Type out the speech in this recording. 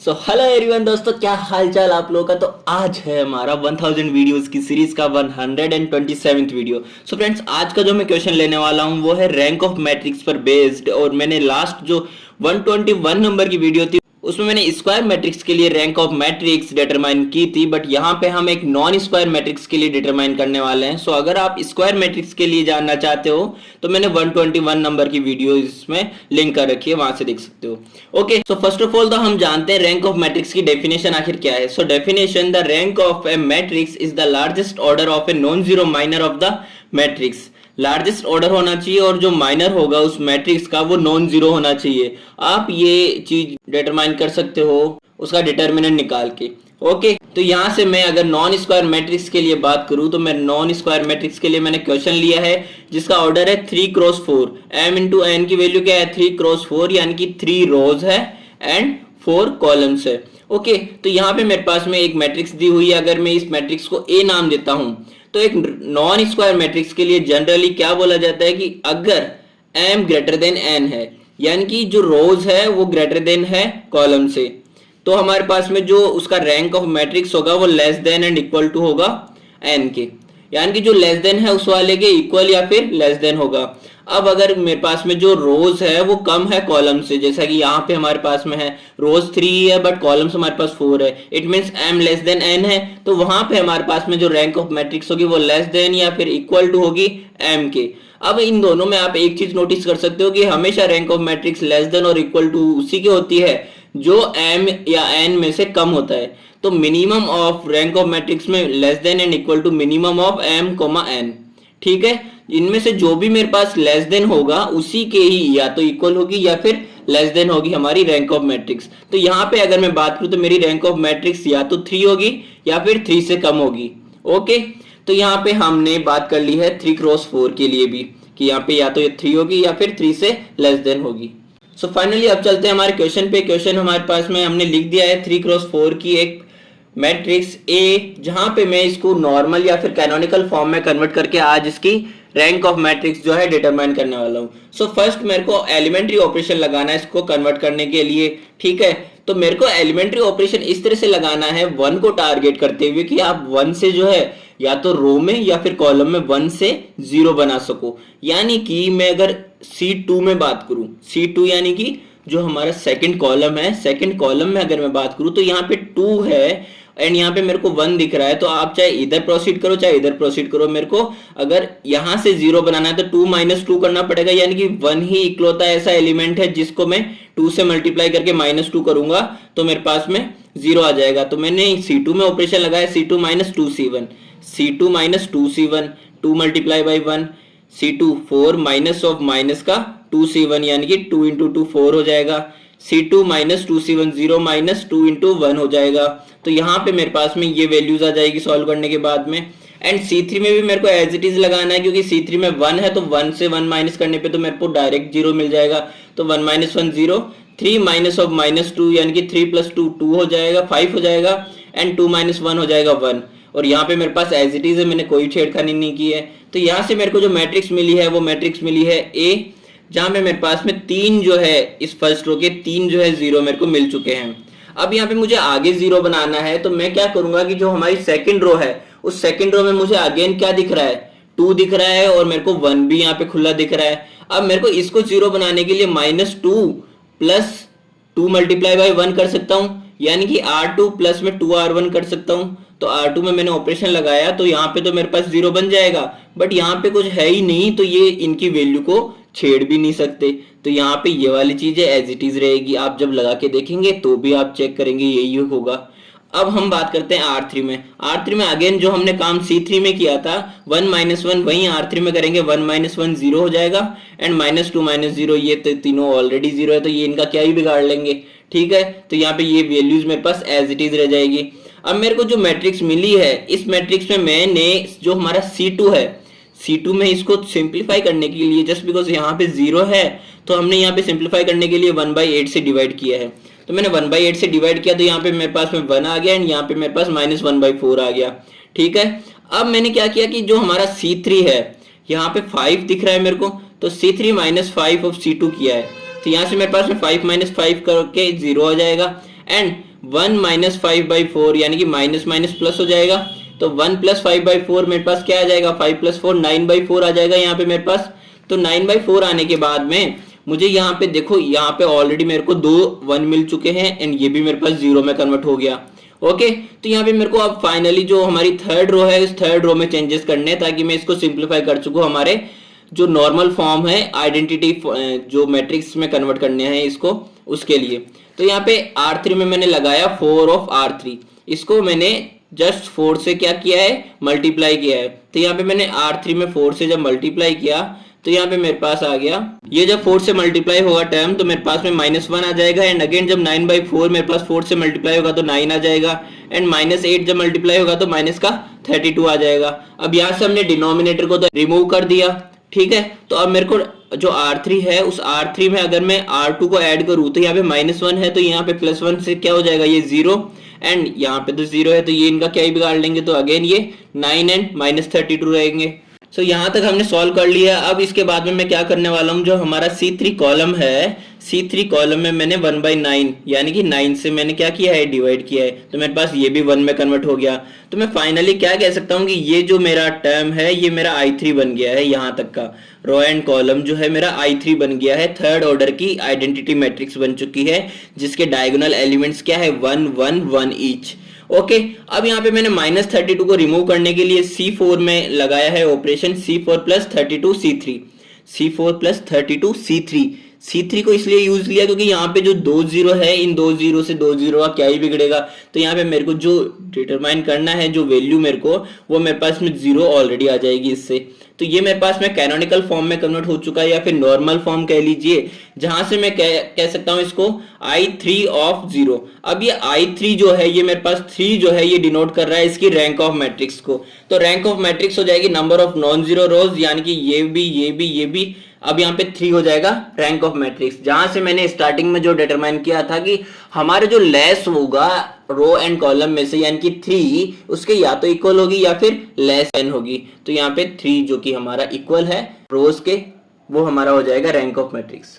So hello everyone दोस्तों, क्या हाल चाल आप लोगों का। तो आज है हमारा 1000 वीडियोस की सीरीज का 127th वीडियो। सो फ्रेंड्स, आज का जो मैं क्वेश्चन लेने वाला हूं वो है रैंक ऑफ मैट्रिक्स पर बेस्ड। और मैंने लास्ट जो 121 नंबर की वीडियो थी उसमें मैंने स्क्वायर मैट्रिक्स के लिए रैंक ऑफ मैट्रिक्स डिटरमाइन की थी, बट यहाँ पे हम एक नॉन स्क्वायर मैट्रिक्स के लिए डिटरमाइन करने वाले हैं। सो अगर आप स्क्वायर मैट्रिक्स के लिए जानना चाहते हो तो मैंने 121 नंबर की वीडियो इसमें लिंक कर रखी है, वहां से देख सकते हो। Okay, so first of all तो हम जानते हैं रैंक ऑफ मैट्रिक्स की डेफिनेशन आखिर क्या है। So definition, the rank of A matrix is the largest order of a non zero minor of the matrix. Largest order होना चाहिए और जो माइनर होगा उस मैट्रिक्स का वो नॉन जीरो होना चाहिए। आप ये चीज डिटरमाइन कर सकते हो उसका डिटर्मिनेंट निकाल के। ओके, तो यहां से मैं अगर नॉन स्क्वायर मैट्रिक्स के लिए बात करूं तो मैं नॉन स्क्वायर मैट्रिक्स के लिए मैंने क्वेश्चन लिया है जिसका ऑर्डर है 3x4। m इंटू एन की वैल्यू क्या है 3x4, यानी कि 3 रोज है एंड 4 कॉलम्स है। ओके, तो यहाँ पे मेरे पास में एक मैट्रिक्स दी हुई है। अगर मैं इस मैट्रिक्स को ए नाम देता हूं तो एक नॉन स्क्वायर मैट्रिक्स के लिए जनरली क्या बोला जाता है कि अगर m ग्रेटर देन n है, यानी कि जो रोज है वो ग्रेटर देन है कॉलम से, तो हमारे पास में जो उसका रैंक ऑफ मैट्रिक्स होगा वो less than and equal to होगा n के, यानी कि जो लेस देन है उस वाले के इक्वल या फिर लेस देन होगा। अब अगर मेरे पास में जो रोज है वो कम है कॉलम से, जैसा कि यहाँ पे हमारे पास में है रोज 3 है बट कॉलम्स हमारे पास 4 है, it means m less than n है, तो वहां पे हमारे पास में जो रैंक ऑफ मैट्रिक्स होगी वो लेस देन या फिर इक्वल टू होगी m के। अब इन दोनों में आप एक चीज नोटिस कर सकते हो कि हमेशा rank of matrix less than और इक्वल टू उसी की होती है जो m या n में से कम होता है। तो minimum of rank of matrix में less than and equal to minimum of m, n। ठीक है, इनमें से जो भी मेरे पास लेस देन होगा उसी के ही या तो इक्वल होगी या फिर लेस देन होगी हमारी रैंक ऑफ मैट्रिक्स। तो यहाँ पे अगर मैं बात करूं तो मेरी रैंक ऑफ मैट्रिक्स या तो 3 होगी या फिर 3 से कम होगी। ओके, तो यहाँ पे हमने बात कर ली है 3x4 के लिए भी कि यहाँ पे या तो ये 3 होगी या फिर 3 से लेस देन होगी। सो फाइनली अब चलते हैं हमारे क्वेश्चन पे। क्वेश्चन हमारे पास में हमने लिख दिया है 3x4 की एक मैट्रिक्स ए, जहां पे मैं इसको नॉर्मल या फिर कैनोनिकल फॉर्म में कन्वर्ट करके आज इसकी रैंक ऑफ मैट्रिक्स जो है डिटरमाइन करने वाला हूं। सो फर्स्ट मेरे को एलिमेंट्री ऑपरेशन लगाना है इसको कन्वर्ट करने के लिए। ठीक है, तो मेरे को एलिमेंट्री ऑपरेशन इस तरह से लगाना है 1 को टारगेट करते हुए कि आप 1 से जो है या तो रो में या फिर कॉलम में 1 से 0 बना सको। यानी कि मैं अगर C2 में बात करूं, C2 यानी कि जो हमारा सेकंड कॉलम है, सेकंड कॉलम में अगर मैं बात करूं तो यहाँ पे 2 है एंड यहाँ पे मेरे को 1 दिख रहा है, तो आप चाहे इधर प्रोसीड करो चाहे इधर प्रोसीड करो। मेरे को अगर यहाँ से 0 बनाना है तो 2 - 2 करना पड़ेगा, यानी कि 1 ही इकलौता ऐसा एलिमेंट है जिसको मैं 2 से मल्टीप्लाई करके -2 करूंगा तो मेरे पास में 0 आ जाएगा। तो मैंने C2 में ऑपरेशन लगाया C2 - 2C1, C2 - 2C1, 2 × 1, C2 4 minus of minus का 2C1, यानी कि 2 × 2 4 हो जाएगा। C2 - 2C1 0 - 2 × 1 हो जाएगा। तो यहाँ पे मेरे पास में ये वैल्यूज आ जाएगी सॉल्व करने के बाद में। एंड C3 में भी मेरे को एज इट इज लगाना है क्योंकि C3 में 1 है, तो 1 से 1 माइनस करने पे तो मेरे को डायरेक्ट 0 मिल जाएगा। तो 1 - 1 0, 3 माइनस ऑफ -2 यानी कि 3 + 2 2 हो जाएगा, 5 हो जाएगा एंड 2 - 1 हो जाएगा 1। और यहाँ पे मेरे पास एज इट इज है, मैंने कोई छेड़खानी नहीं की है। तो यहाँ से मेरे को जो मैट्रिक्स मिली है वो मैट्रिक्स मिली है ए, जहां पे मेरे पास में 3 जो है इस फर्स्ट रो के 3 जो है 0 मेरे को मिल चुके हैं। अब यहाँ पे मुझे आगे 0 बनाना है, तो मैं क्या करूंगा कि जो हमारी सेकंड रो है उस सेकंड रो में मुझे अगेन क्या दिख रहा है 2 दिख रहा है और मेरे को 1 भी यहाँ पे खुला दिख रहा है। अब मेरे को इसको 0 बनाने के लिए -2 + 2 × 1 कर सकता हूँ, यानी कि R2 प्लस में 2R1 कर सकता हूँ। तो R2 में मैंने ऑपरेशन लगाया तो यहाँ पे तो मेरे पास 0 बन जाएगा, बट यहाँ पे कुछ है ही नहीं तो ये इनकी वैल्यू को छेड़ भी नहीं सकते। तो यहाँ पे ये वाली चीजें एज इट इज रहेगी, आप जब लगा के देखेंगे तो भी आप चेक करेंगे यही होगा। अब हम बात करते हैं R3 में। R3 में अगेन जो हमने काम C3 में किया था 1 - 1 वही R3 में करेंगे, 1 - 1 0 हो जाएगा एंड -2 - 0 ये तो तीनों ऑलरेडी 0 है तो ये इनका क्या ही बिगाड़ लेंगे। ठीक है, तो यहाँ पे ये वैल्यूज मेरे पास एज इट इज रह जाएगी। अब मेरे को जो मैट्रिक्स मिली है इस मैट्रिक्स में मैंने जो हमारा C2 है, C2 में इसको सिंप्लीफाई करने के लिए जस्ट बिकॉज यहाँ पे 0 है तो हमने यहाँ पे सिंप्लीफाई करने के लिए 1/8 से डिवाइड किया है। तो मैंने 1/8 से डिवाइड किया तो यहाँ पे मेरे पास में 1 आ गया एंड यहाँ पे मेरे पास -1/4 आ गया। ठीक है, अब मैंने क्या किया कि जो हमारा C3 है यहाँ पे 5 दिख रहा है मेरे को, तो C3 - 5 ऑफ C2 किया है। तो यहाँ से मेरे पास में 5 - 5 करके 0 आ जाएगा एंड 1 माइनस 5/4 यानी कि माइनस माइनस प्लस हो जाएगा। तो 1 प्लस 5/4 मेरे पास क्या आ जाएगा, 5 प्लस 4 9/4 आ जाएगा यहाँ पे मेरे पास। तो 9/4 आने के बाद में मुझे यहाँ पे देखो, यहाँ पे ऑलरेडी मेरे को 2 1 मिल चुके हैं एंड ये भी मेरे पास 0 में कन्वर्ट हो गया। ओके, तो यहाँ पे मेरे को अब फाइनली जो हमारी थर्ड रो है, इस थर्ड रो में चेंजेस करने हैं ताकि मैं इसको सिंप्लीफाई कर चुकूँ हमारे जो नॉर्मल फॉर्म है आइडेंटिटी जो मैट्रिक्स में कन्वर्ट करने हैं इसको, उसके लिए। तो यहाँ पे R3 में मैंने लगाया 4 ऑफ R3, इसको मैंने जस्ट 4 से क्या किया है, मल्टीप्लाई किया है। तो यहाँ पे मैंने R3 में 4 से जब मल्टीप्लाई किया तो यहाँ पे मेरे पास आ गया, ये जब 4 से मल्टीप्लाई होगा टर्म तो मेरे पास में -1 आ जाएगा। एंड अगेन जब 9/4 मेरे पास 4 से मल्टीप्लाई होगा तो 9 आ जाएगा। एंड -8 जब मल्टीप्लाई होगा तो माइनस का 32 आ जाएगा। अब यहाँ से हमने डिनोमिनेटर को तो रिमूव कर दिया, ठीक है। तो अब मेरे को जो R3 है उस R3 में अगर मैं R2 को ऐड करूँ तो यहाँ पे -1 है, तो यहाँ पे +1 से क्या हो जाएगा, ये 0 एंड यहाँ पे तो 0 है, तो ये इनका क्या ही बिगाड़ लेंगे, तो अगेन ये 9 एंड -32 रहेंगे। सो यहाँ तक हमने सॉल्व कर लिया। अब इसके बाद में मैं क्या करने वाला हूँ, जो हमारा C3 कॉलम है, C3 कॉलम में मैंने 1/9 यानी कि 9 से मैंने क्या किया है, डिवाइड किया है। तो मेरे पास ये भी 1 में कन्वर्ट हो गया। तो मैं फाइनली क्या कह सकता हूँ कि ये जो मेरा टर्म है ये मेरा I3 बन गया है। यहाँ तक का रो एंड कॉलम जो है मेरा I3 बन गया है। थर्ड ऑर्डर की आइडेंटिटी मैट्रिक्स बन चुकी है जिसके डायगोनल एलिमेंट्स क्या है, 1 1 1 ईच। ओके, अब यहाँ पे मैंने -32 को रिमूव करने के लिए C4 में लगाया है operation, C4 plus 32 C3, C4 plus 32 C3। C3 को इसलिए यूज लिया क्योंकि यहाँ पे जो 2 0 है, इन 2 0 से 2 0 का क्या ही बिगड़ेगा। तो यहाँ पे मेरे को जो डिटरमाइन करना है, जो वैल्यू मेरे को, वो मेरे पास में 0 ऑलरेडी आ जाएगी इससे। तो ये मेरे पास में कैनोनिकल फॉर्म में कन्वर्ट हो चुका है, या फिर नॉर्मल फॉर्म कह लीजिए, जहां से मैं कह सकता हूं इसको I3 ऑफ 0। अब ये I3 जो है, ये मेरे पास 3 जो है ये डिनोट कर रहा है इसकी रैंक ऑफ मैट्रिक्स को। तो रैंक ऑफ मैट्रिक्स हो जाएगी नंबर ऑफ नॉन जीरो रोज, यानी कि ये भी ये भी ये भी। अब यहाँ पे 3 हो जाएगा रैंक ऑफ मैट्रिक्स, जहां से मैंने स्टार्टिंग में जो डिटरमाइन किया था कि हमारे जो लेस होगा रो एंड कॉलम में से, यानी कि 3 उसके या तो इक्वल होगी या फिर लेस देन होगी। तो यहाँ पे 3 जो कि हमारा इक्वल है रोज के, वो हमारा हो जाएगा रैंक ऑफ मैट्रिक्स।